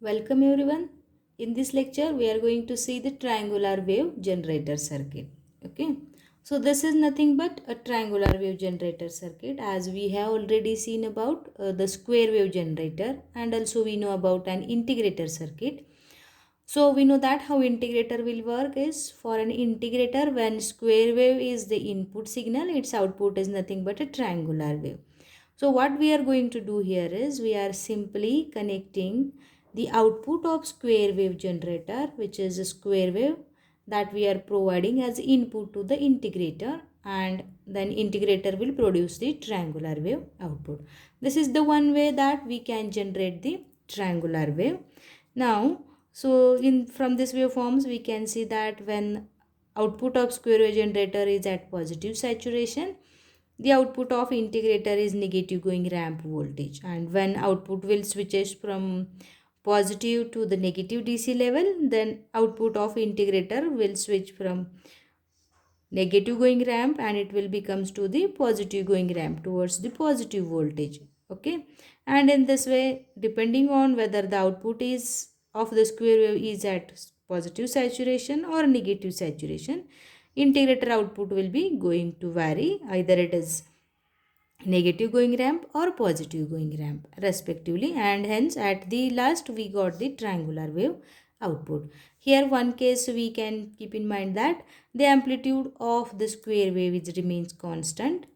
Welcome everyone. In this lecture, we are going to see the triangular wave generator circuit. Okay. So this is nothing but a triangular wave generator circuit, as we have already seen about the square wave generator, and also we know about an integrator circuit. So we know that how integrator will work is, for an integrator, when square wave is the input signal, its output is nothing but a triangular wave. So what we are going to do here is, we are simply connecting the output of square wave generator, which is a square wave that we are providing as input to the integrator, and then integrator will produce the triangular wave output. This is the one way that we can generate the triangular wave. Now, so in from this waveforms we can see that when output of square wave generator is at positive saturation, the output of integrator is negative going ramp voltage, and when output will switches from positive to the negative DC level, then output of integrator will switch from negative going ramp and it will becomes to the positive going ramp towards the positive voltage. Okay, and in this way, depending on whether the output is of the square wave is at positive saturation or negative saturation, integrator output will be going to vary, either it is negative going ramp or positive going ramp respectively, and hence at the last we got the triangular wave output. Here one case we can keep in mind that the amplitude of the square wave is remains constant,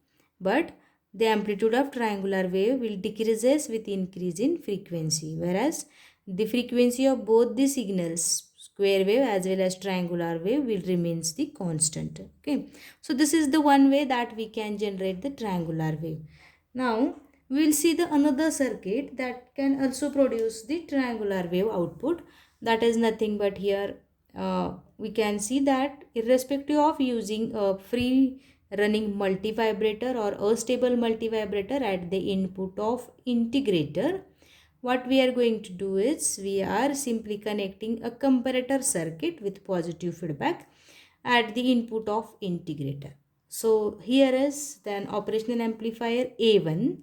but the amplitude of triangular wave will decreases with increase in frequency, whereas the frequency of both the signals, square wave as well as triangular wave, will remains the constant. Okay, so this is the one way that we can generate the triangular wave. Now we will see the another circuit that can also produce the triangular wave output. That is nothing but here we can see that irrespective of using a free running multivibrator or a stable multivibrator at the input of integrator, what we are going to do is, we are simply connecting a comparator circuit with positive feedback at the input of integrator. So here is then operational amplifier A1,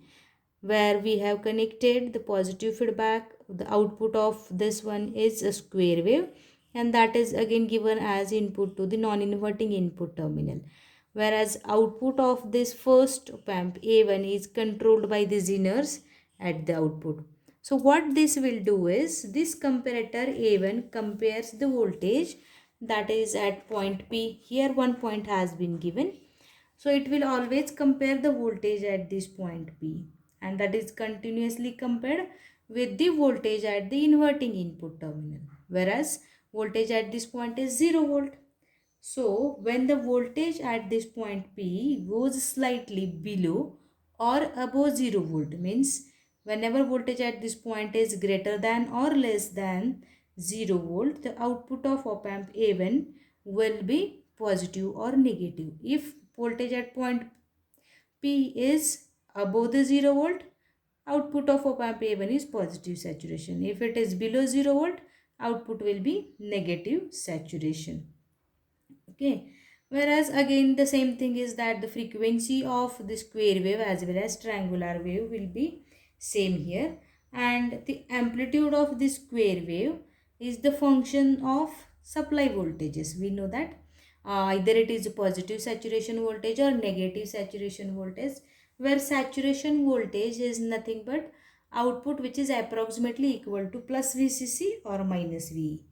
where we have connected the positive feedback. The output of this one is a square wave, and that is again given as input to the non-inverting input terminal, whereas output of this first op amp A1 is controlled by the Zeners at the output. So what this will do is, this comparator A1 compares the voltage that is at point P. Here one point has been given. So it will always compare the voltage at this point P, and that is continuously compared with the voltage at the inverting input terminal, whereas voltage at this point is 0 volt. So when the voltage at this point P goes slightly below or above 0 volt, means whenever voltage at this point is greater than or less than 0 volt, the output of op amp A1 will be positive or negative. If voltage at point P is above the 0 volt, output of op amp A1 is positive saturation. If it is below 0 volt, output will be negative saturation. Okay, whereas again the same thing is that the frequency of the square wave as well as triangular wave will be same here, and the amplitude of the square wave is the function of supply voltages. We know that either it is a positive saturation voltage or negative saturation voltage, where saturation voltage is nothing but output which is approximately equal to plus VCC or minus VE.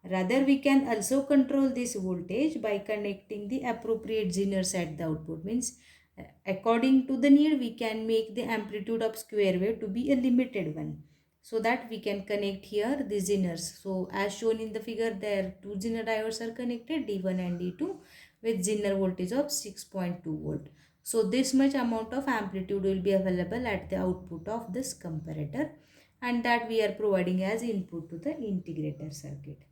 Rather, we can also control this voltage by connecting the appropriate Zeners at the output. Means, according to the need, we can make the amplitude of square wave to be a limited one, so that we can connect here the Zeners. So, as shown in the figure, there two Zener diodes are connected, D1 and D2, with Zener voltage of 6.2 volt. So, this much amount of amplitude will be available at the output of this comparator, and that we are providing as input to the integrator circuit.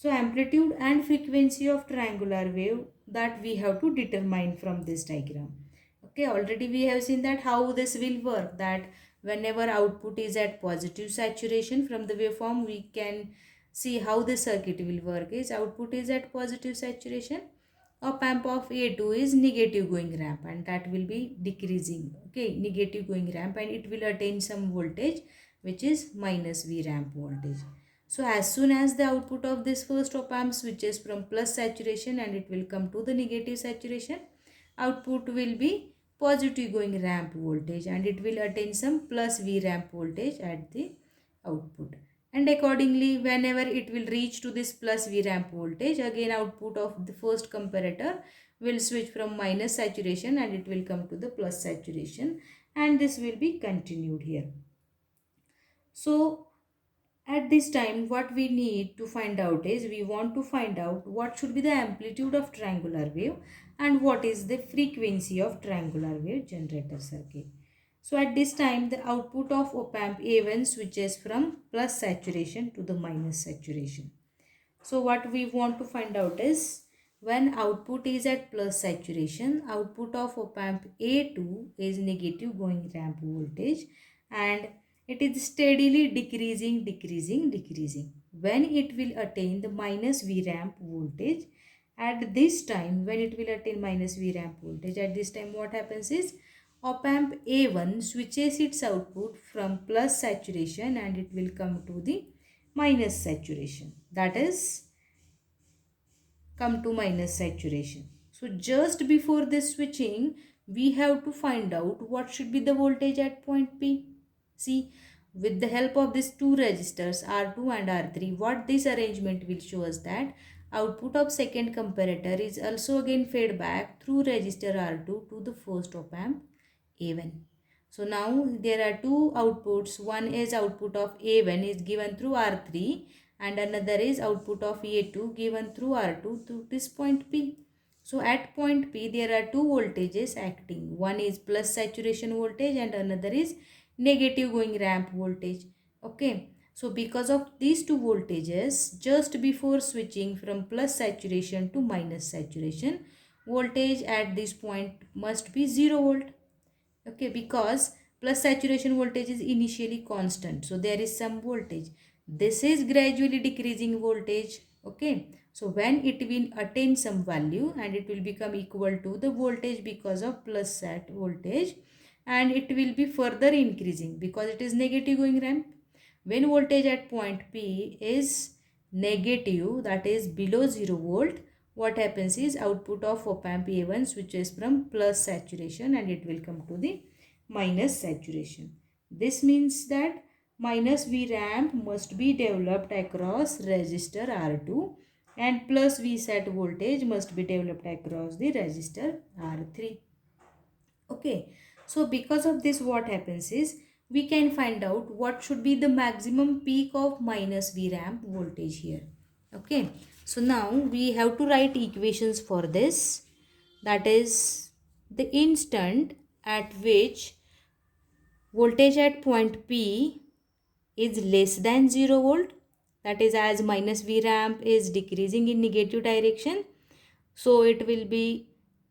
So amplitude and frequency of triangular wave, that we have to determine from this diagram. Okay, already we have seen that how this will work, that whenever output is at positive saturation from the waveform, we can see how the circuit will work is, output is at positive saturation, op amp of A2 is negative going ramp, and that will be decreasing. Okay, negative going ramp, and it will attain some voltage which is minus V ramp voltage. So as soon as the output of this first op amp switches from plus saturation and it will come to the negative saturation, output will be positive going ramp voltage and it will attain some plus V ramp voltage at the output. And accordingly, whenever it will reach to this plus V ramp voltage, again output of the first comparator will switch from minus saturation and it will come to the plus saturation, and this will be continued here. So at this time, what we need to find out is, we want to find out what should be the amplitude of triangular wave and what is the frequency of triangular wave generator circuit. So at this time, the output of op amp A1 switches from plus saturation to the minus saturation. So what we want to find out is, when output is at plus saturation, output of op amp A2 is negative going ramp voltage and it is steadily decreasing. When it will attain the minus V ramp voltage, at this time, when it will attain minus V ramp voltage, at this time what happens is, op amp A1 switches its output from plus saturation and it will come to the minus saturation. That is, come to minus saturation. So just before this switching, we have to find out what should be the voltage at point P. See, with the help of these two resistors R2 and R3, what this arrangement will show us that output of second comparator is also again fed back through resistor R2 to the first op amp A1. So now there are two outputs. One is output of A1 is given through R3 and another is output of A2 given through R2 to this point P. So at point P there are two voltages acting. One is plus saturation voltage and another is negative going ramp voltage. Okay. So because of these two voltages, just before switching from plus saturation to minus saturation, voltage at this point must be 0 volt. Okay, because plus saturation voltage is initially constant, so there is some voltage. This is gradually decreasing voltage. Okay, so when it will attain some value and it will become equal to the voltage because of plus sat voltage, and it will be further increasing because it is negative going ramp. When voltage at point P is negative, that is below 0 volt, what happens is output of op amp A1 switches from plus saturation and it will come to the minus saturation. This means that minus V ramp must be developed across resistor R2 and plus V sat voltage must be developed across the resistor R3. Okay, so because of this, what happens is, we can find out what should be the maximum peak of minus V ramp voltage here. Okay, so now we have to write equations for this. That is, the instant at which voltage at point P is less than 0 volt, that is, as minus V ramp is decreasing in negative direction, so it will be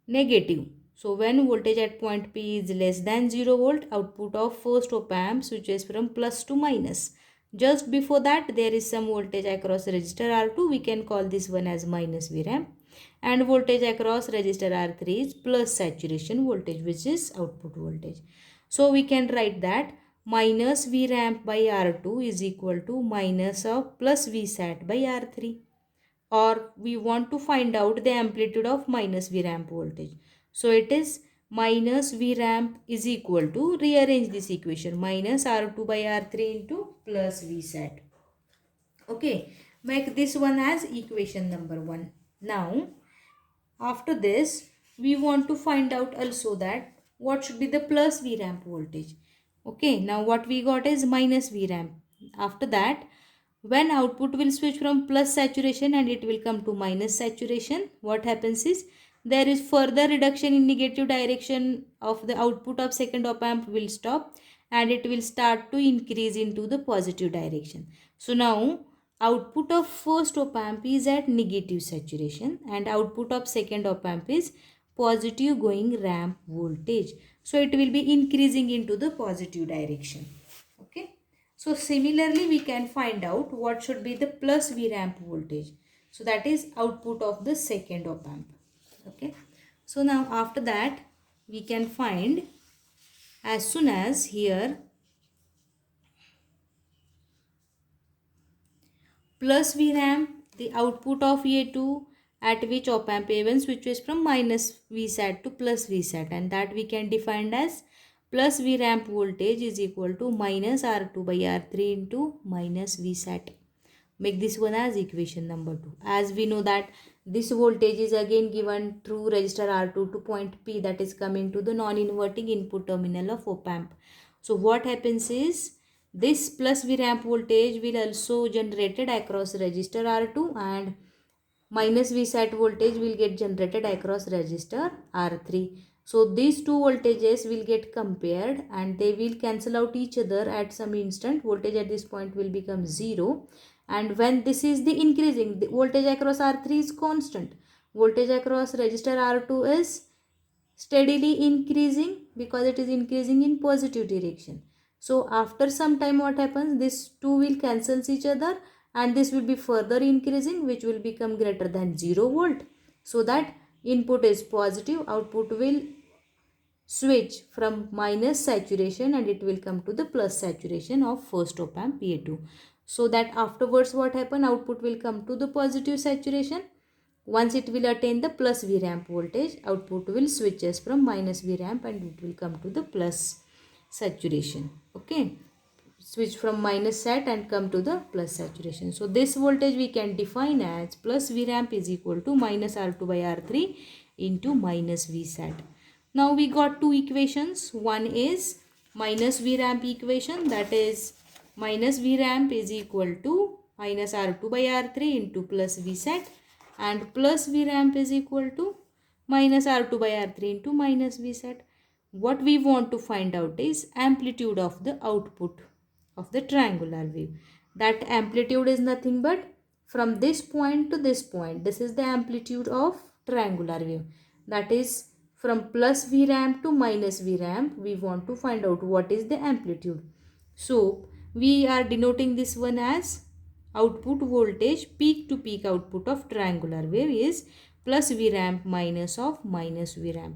negative. So when voltage at point P is less than 0 volt, output of first op amp switches from plus to minus. Just before that, there is some voltage across resistor R2. We can call this one as minus V ramp. And voltage across resistor R3 is plus saturation voltage, which is output voltage. So we can write that minus V ramp by R2 is equal to minus of plus V sat by R3. Or we want to find out the amplitude of minus V ramp voltage. So it is minus V ramp is equal to, rearrange this equation, minus R2 by R3 into plus V sat. Okay, make this one as equation number 1. Now, after this, we want to find out also that what should be the plus V ramp voltage. Okay, now what we got is minus V ramp. After that, when output will switch from plus saturation and it will come to minus saturation, what happens is, there is further reduction in negative direction of the output of second op amp will stop and it will start to increase into the positive direction. So now output of first op amp is at negative saturation and output of second op amp is positive going ramp voltage. So it will be increasing into the positive direction. Okay. So similarly, we can find out what should be the plus V ramp voltage. So that is output of the second op amp. Okay. So now after that, we can find, as soon as here plus VRAMP, the output of A2 at which op amp A1 switches from minus VSAT to plus VSAT, and that we can define as plus VRAMP voltage is equal to minus R2 by R3 into minus VSAT. Make this one as equation number 2. As we know that this voltage is again given through resistor R2 to point P, that is coming to the non-inverting input terminal of op amp. So what happens is this plus VRAMP voltage will also generated across resistor R2 and minus VSAT voltage will get generated across resistor R3. So these two voltages will get compared and they will cancel out each other at some instant. Voltage at this point will become 0, and when this is the increasing, the voltage across R3 is constant. Voltage across resistor R2 is steadily increasing because it is increasing in positive direction. So after some time what happens, this two will cancel each other and this will be further increasing, which will become greater than 0 volt. So that input is positive, output will switch from minus saturation and it will come to the plus saturation of first op amp A2. So that afterwards what happen, output will come to the positive saturation. Once it will attain the plus VRAMP voltage, output will switches from minus VRAMP and it will come to the plus saturation. Okay, switch from minus sat and come to the plus saturation. So this voltage we can define as plus VRAMP is equal to minus R2 by R3 into minus VSAT. Now we got two equations. One is minus VRAMP equation, that is minus VRAMP is equal to minus R2 by R3 into plus VSAT, and plus VRAMP is equal to minus R2 by R3 into minus VSAT. What we want to find out is amplitude of the output of the triangular wave. That amplitude is nothing but from this point to this point. This is the amplitude of triangular wave. That is from plus VRAMP to minus VRAMP. We want to find out what is the amplitude. So we are denoting this one as output voltage, peak to peak output of triangular wave is plus VRAMP minus of minus VRAMP.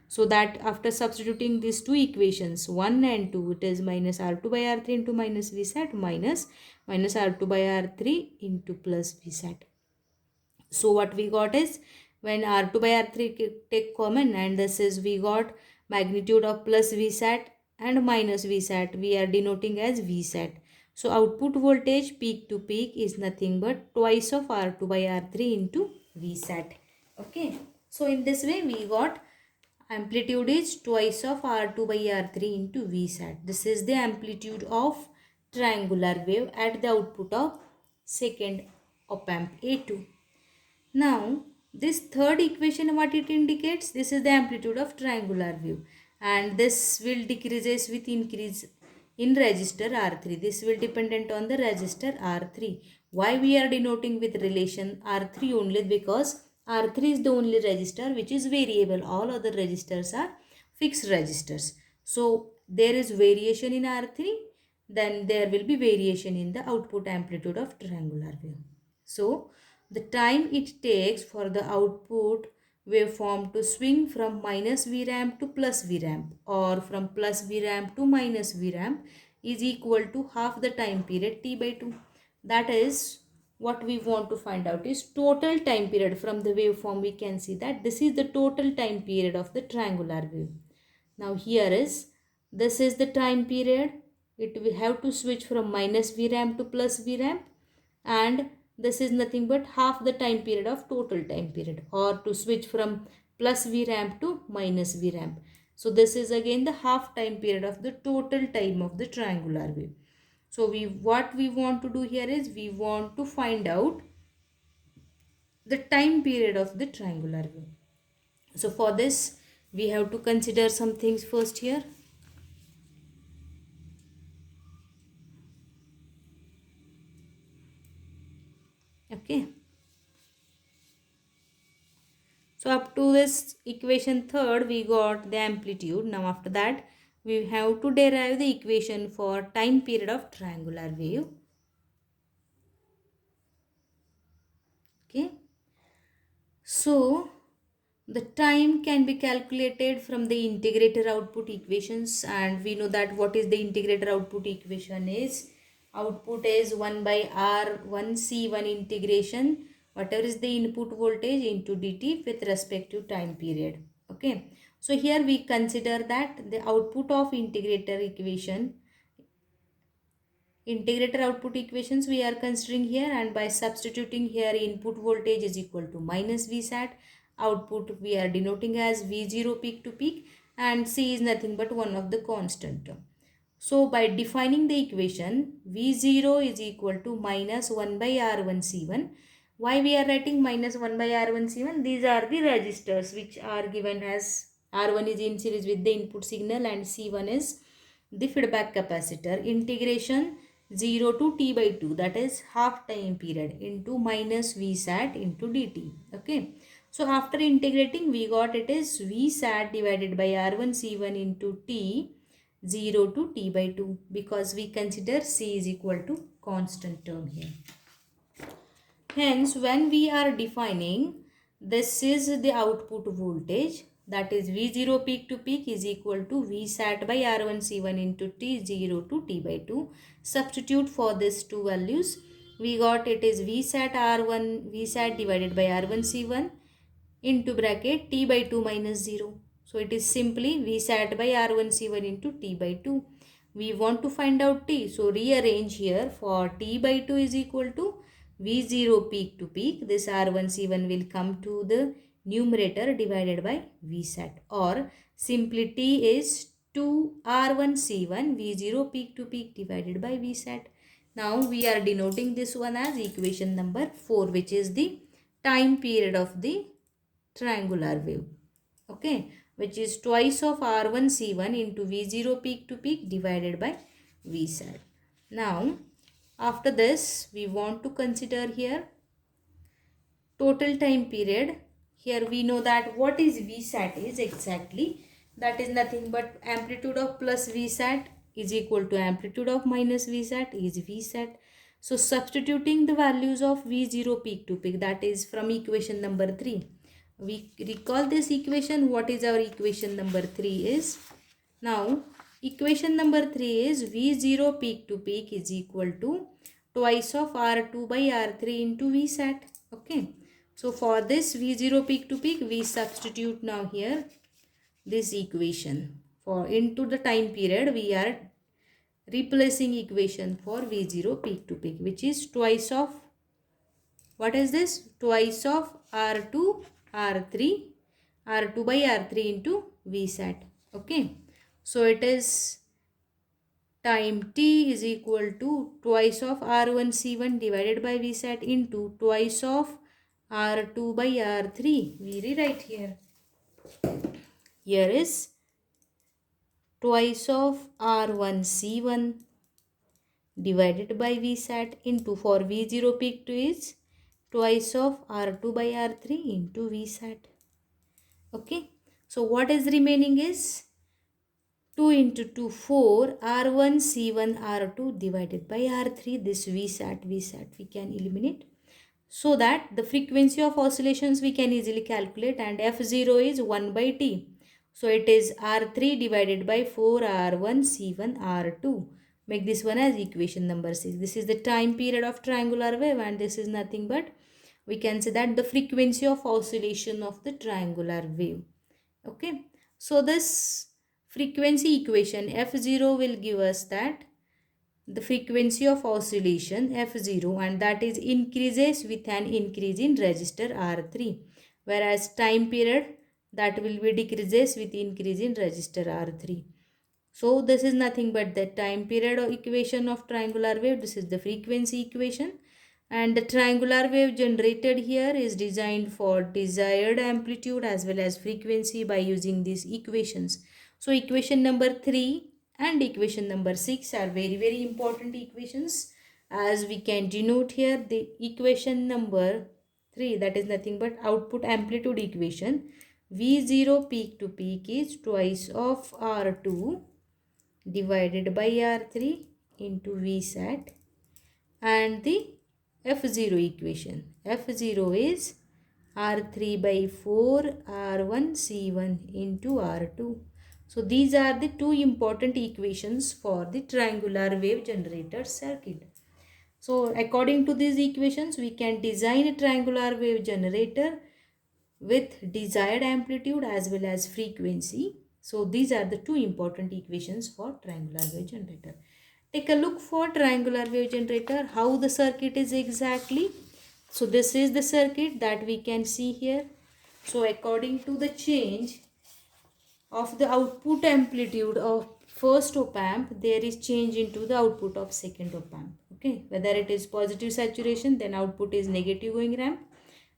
So that after substituting these two equations 1 and 2, it is minus R2 by R3 into minus VSAT minus R2 by R3 into plus VSAT. So what we got is when R2 by R3 take common, and this is we got magnitude of plus VSAT and minus VSAT, we are denoting as VSAT. So output voltage peak to peak is nothing but twice of R2 by R3 into VSAT. Okay. So in this way we got amplitude is twice of R2 by R3 into VSAT. This is the amplitude of triangular wave at the output of second op amp A2. Now this third equation, what it indicates, this is the amplitude of triangular wave, and this will decreases with increase in resistor R3. This will dependent on the resistor R3. Why we are denoting with relation R3 only? Because R3 is the only resistor which is variable. All other resistors are fixed resistors. So there is variation in R3, then there will be variation in the output amplitude of triangular wave. So the time it takes for the output waveform to swing from minus VRAMP to plus VRAMP or from plus VRAMP to minus VRAMP is equal to half the time period T by 2. That is what we want to find out is total time period. From the waveform we can see that this is the total time period of the triangular wave. Now here is, this is the time period. It will have to switch from minus VRAMP to plus VRAMP, and this is nothing but half the time period of total time period, or to switch from plus VRAMP to minus VRAMP. So this is again the half time period of the total time of the triangular wave. So what we want to do here is we want to find out the time period of the triangular wave. So for this we have to consider some things first here. Okay. So up to this equation third we got the amplitude. Now after that we have to derive the equation for time period of triangular wave. Okay. So the time can be calculated from the integrator output equations, and we know that what is the integrator output equation is output is 1 by R1 C1 integration, whatever is the input voltage into dt with respect to time period. Okay. So here we consider that the output of integrator output equations we are considering here, and by substituting here input voltage is equal to minus Vsat, output we are denoting as V0 peak to peak, and C is nothing but one of the constant term. So by defining the equation V0 is equal to minus 1 by R1 C1. Why we are writing minus 1 by R1 C1? These are the resistors which are given as R1 is in series with the input signal and C1 is the feedback capacitor. Integration 0 to t by 2, that is half time period, into minus Vsat into dt. Okay. So after integrating we got it is Vsat divided by R1 C1 into t 0 to t by 2, because we consider C is equal to constant term here. Hence, when we are defining this is the output voltage, that is V0 peak to peak is equal to Vsat by R1 C1 into T0 to T by 2. Substitute for these two values. We got it is Vsat R1 Vsat divided by R1 C1 into bracket T by 2 minus 0. So it is simply Vsat by R1 C1 into T by 2. We want to find out T. So rearrange here for T by 2 is equal to V0 peak to peak. This R1 C1 will come to the numerator divided by Vsat, or simply T is 2 R1 C1 V0 peak to peak divided by Vsat. Now we are denoting this one as equation number 4, which is the time period of the triangular wave. Okay, which is twice of R1 C1 into V0 peak to peak divided by Vsat. Now after this we want to consider here total time period. Here we know that what is Vsat is exactly, that is nothing but amplitude of plus Vsat is equal to amplitude of minus Vsat is Vsat. So substituting the values of V0 peak to peak, that is from equation number 3. We recall this equation. What is our equation number 3 is? Now equation number 3 is V0 peak to peak is equal to twice of R2 by R3 into Vsat. Okay. So for this V0 peak to peak we substitute now here this equation. For into the time period we are replacing equation for V0 peak to peak, which is twice of, what is this? Twice of R2 R3 R2 by R3 into Vsat. Okay. So it is time t is equal to twice of R1 C1 divided by Vsat into twice of R2 by R3. We rewrite here. Here is twice of R1 C1 divided by Vsat into, for V0 peak to is twice of R2 by R3 into Vsat. Okay. So what is remaining is 2 into 2 4 R1 C1 R2 divided by R3. This Vsat we can eliminate, so that the frequency of oscillations we can easily calculate, and F0 is 1 by T. So it is R3 divided by 4 R1 C1 R2. Make this one as equation number 6. This is the time period of triangular wave, and this is nothing but, we can say that the frequency of oscillation of the triangular wave. Okay. So this frequency equation F0 will give us that the frequency of oscillation F0, and that is increases with an increase in resistor R3, whereas time period that will be decreases with increase in resistor R3. So this is nothing but the time period equation of triangular wave. This is the frequency equation, and the triangular wave generated here is designed for desired amplitude as well as frequency by using these equations. So equation number 3 and equation number 6 are very important equations, as we can denote here the equation number 3, that is nothing but output amplitude equation. V0 peak to peak is twice of R2 divided by R3 into Vsat, and the F0 equation. F0 is R3 by 4 R1 C1 into R2. So these are the two important equations for the triangular wave generator circuit. So according to these equations, we can design a triangular wave generator with desired amplitude as well as frequency. So these are the two important equations for triangular wave generator. Take a look for triangular wave generator, how the circuit is exactly. So this is the circuit that we can see here. So according to the change of the output amplitude of first op amp, there is change into the output of second op amp. Okay, whether it is positive saturation, then output is negative going ramp.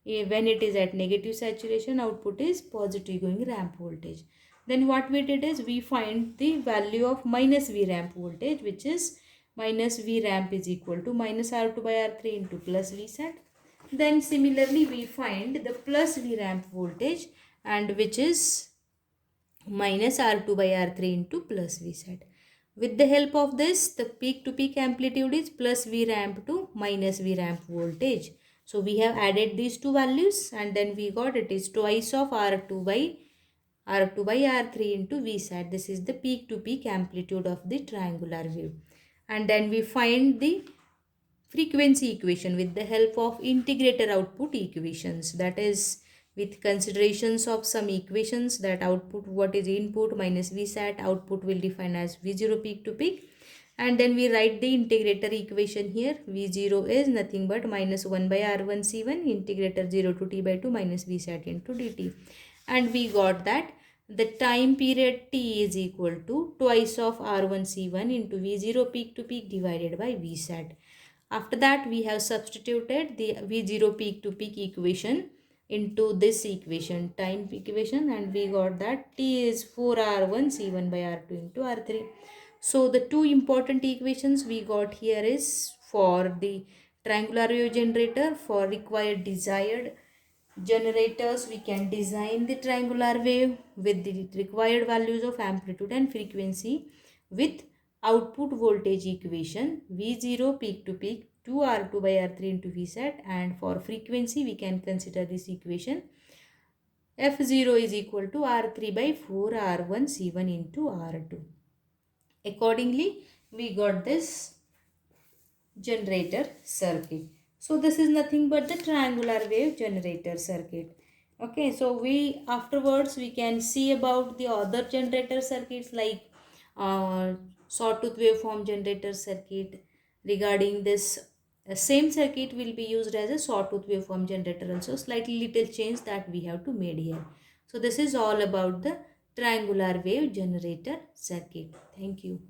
When it is at negative saturation, output is positive going ramp voltage. Then what we did is we find the value of minus V ramp voltage, which is minus V ramp is equal to minus R2 by R3 into plus V sat. Then similarly we find the plus V ramp voltage, and which is minus R2 by R3 into plus V sat. With the help of this, the peak to peak amplitude is plus V ramp to minus V ramp voltage. So we have added these two values, and then we got it is twice of R2 by R3 into V sat. This is the peak to peak amplitude of the triangular wave. And then we find the frequency equation with the help of integrator output equations, that is with considerations of some equations that output, what is input minus V sat, output will define as V0 peak to peak, and then we write the integrator equation here. V0 is nothing but minus 1 by R1 C1 integrator 0 to T by 2 minus V sat into dt, and we got that the time period T is equal to twice of R1 C1 into V0 peak to peak divided by V sat. After that, we have substituted the V0 peak to peak equation into this equation, time equation, and we got that T is 4R1 C1 by R2 into R3. So the two important equations we got here is for the triangular wave generator. For required desired generators, we can design the triangular wave with the required values of amplitude and frequency with output voltage equation V0 peak to peak 2R2 by R3 into V sat, and for frequency we can consider this equation F0 is equal to R3 by 4 R1 C1 into R2. Accordingly, we got this generator circuit. So this is nothing but the triangular wave generator circuit. Okay, so we afterwards we can see about the other generator circuits like sawtooth waveform generator circuit. Regarding this same circuit will be used as a sawtooth waveform generator also, slightly little change that we have to made here. So this is all about the triangular wave generator circuit. Thank you.